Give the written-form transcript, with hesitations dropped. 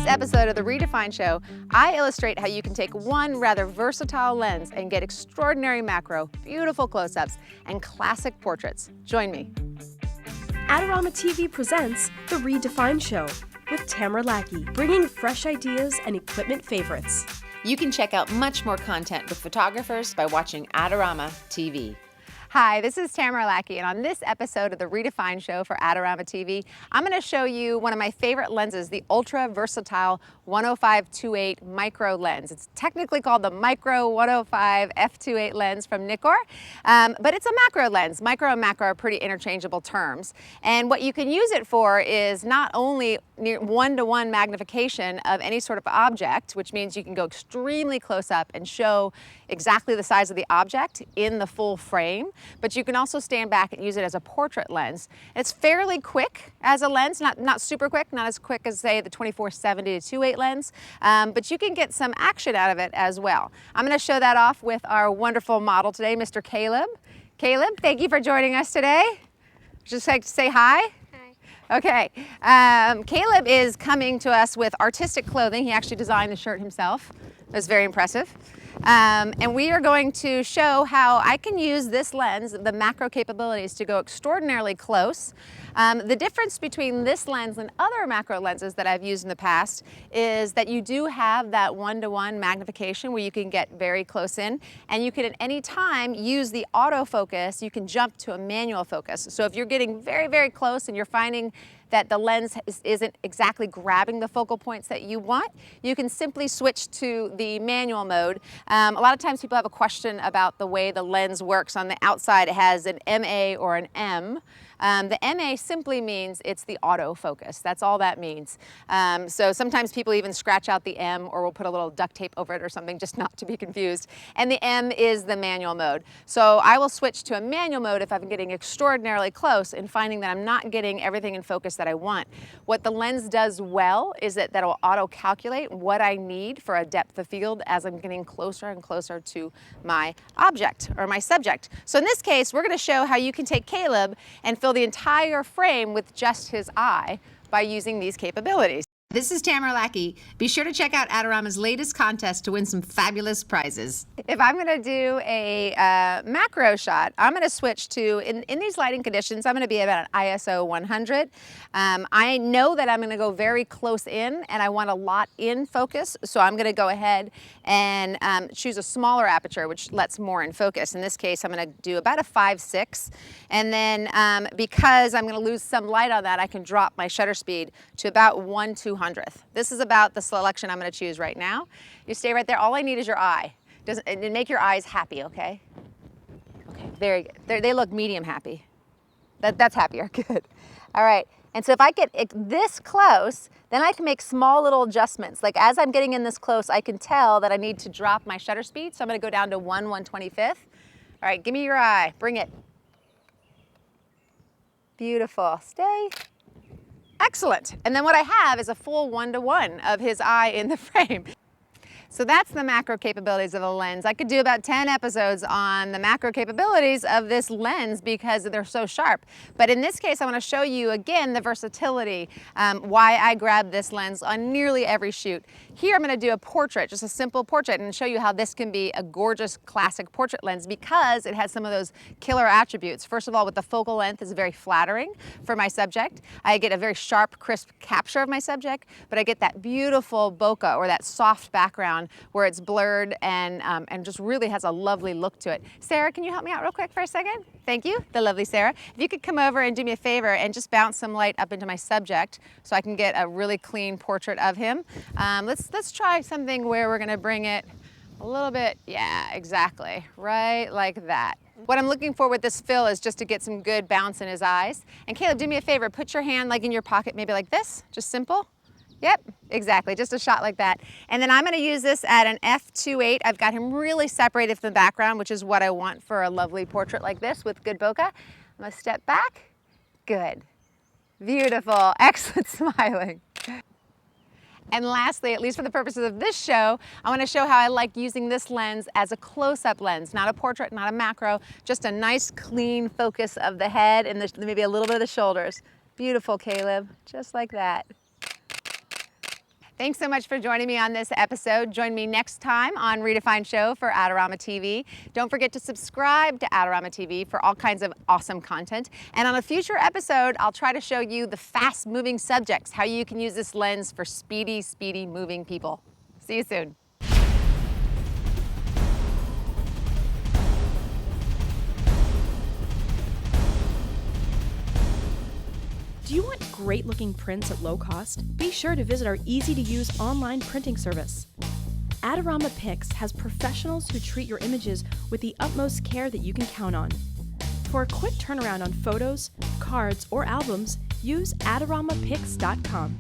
episode of the reDefine Show, I illustrate how you can take one rather versatile lens and get extraordinary macro, beautiful close-ups, and classic portraits. Join me. Adorama TV presents the reDefine Show with Tamara Lackey, bringing fresh ideas and equipment favorites. You can check out much more content with photographers by watching Adorama TV. Hi, this is Tamara Lackey, and on this episode of the reDefine Show for Adorama TV, I'm going to show you one of my favorite lenses, the ultra versatile 105-28 micro lens. It's technically called the Micro 105 f2.8 lens from Nikkor, but it's a macro lens. Micro and macro are pretty interchangeable terms, and what you can use it for is not only near one-to-one magnification of any sort of object, which means you can go extremely close up and show exactly the size of the object in the full frame, but you can also stand back and use it as a portrait lens. It's fairly quick as a lens, not super quick, not as quick as say the 24-70 to 2.8 lens, but you can get some action out of it as well. I'm going to show that off with our wonderful model today, Mr. Caleb. Caleb, thank you for joining us today. Just like to say hi. Okay, Caleb is coming to us with artistic clothing. He actually designed the shirt himself. It was very impressive. And we are going to show how I can use this lens, the macro capabilities, to go extraordinarily close. The difference between this lens and other macro lenses that I've used in the past is that you do have that one-to-one magnification where you can get very close in, and you can at any time use the autofocus. You can jump to a manual focus. So if you're getting very, very close and you're finding that the lens isn't exactly grabbing the focal points that you want, you can simply switch to the manual mode. A lot of times people have a question about the way the lens works. On the outside it has an MA or an M. The MA simply means it's the autofocus. That's all that means. So sometimes people even scratch out the M or will put a little duct tape over it or something just not to be confused. And the M is the manual mode. So I will switch to a manual mode if I'm getting extraordinarily close and finding that I'm not getting everything in focus that I want. What the lens does well is that it will auto-calculate what I need for a depth of field as I'm getting closer and closer to my object or my subject. So in this case, we're going to show how you can take Caleb and fill the entire frame with just his eye by using these capabilities. This is Tamara Lackey. Be sure to check out Adorama's latest contest to win some fabulous prizes. If I'm going to do a macro shot, I'm going to switch to, in these lighting conditions, I'm going to be about an ISO 100. I know that I'm going to go very close in and I want a lot in focus, so I'm going to go ahead and choose a smaller aperture, which lets more in focus. In this case, I'm going to do about a 5.6, and then because I'm going to lose some light on that, I can drop my shutter speed to about 1/200th. This is about the selection I'm going to choose right now. You stay right there. All I need is your eye. And make your eyes happy, okay? Okay, very good. They look medium happy. That's happier. Good. All right. And so if I get this close, then I can make small little adjustments. Like as I'm getting in this close, I can tell that I need to drop my shutter speed. So I'm going to go down to 1/125th. All right, give me your eye. Bring it. Beautiful. Stay. Excellent. And then what I have is a full 1-to-1 of his eye in the frame. So that's the macro capabilities of a lens. I could do about 10 episodes on the macro capabilities of this lens because they're so sharp. But in this case, I want to show you again the versatility, why I grab this lens on nearly every shoot. Here I'm going to do a portrait, just a simple portrait, and show you how this can be a gorgeous classic portrait lens because it has some of those killer attributes. First of all, with the focal length is very flattering for my subject. I get a very sharp, crisp capture of my subject, but I get that beautiful bokeh or that soft background where it's blurred and just really has a lovely look to it. Sarah, can you help me out real quick for a second? Thank you, the lovely Sarah. If you could come over and do me a favor and just bounce some light up into my subject so I can get a really clean portrait of him. Let's try something where we're going to bring it a little bit, yeah, exactly, right like that. What I'm looking for with this fill is just to get some good bounce in his eyes. And Caleb, do me a favor, put your hand like in your pocket, maybe like this, just simple. Yep, exactly, just a shot like that. And then I'm going to use this at an f2.8. I've got him really separated from the background, which is what I want for a lovely portrait like this with good bokeh. I'm going to step back. Good. Beautiful. Excellent smiling. And lastly, at least for the purposes of this show, I want to show how I like using this lens as a close-up lens, not a portrait, not a macro, just a nice clean focus of the head and maybe a little bit of the shoulders. Beautiful, Caleb, just like that. Thanks so much for joining me on this episode. Join me next time on reDefine Show for Adorama TV. Don't forget to subscribe to Adorama TV for all kinds of awesome content. And on a future episode, I'll try to show you the fast-moving subjects, how you can use this lens for speedy moving people. See you soon. Do you want great-looking prints at low cost? Be sure to visit our easy-to-use online printing service. Adorama Pix has professionals who treat your images with the utmost care that you can count on. For a quick turnaround on photos, cards, or albums, use AdoramaPix.com.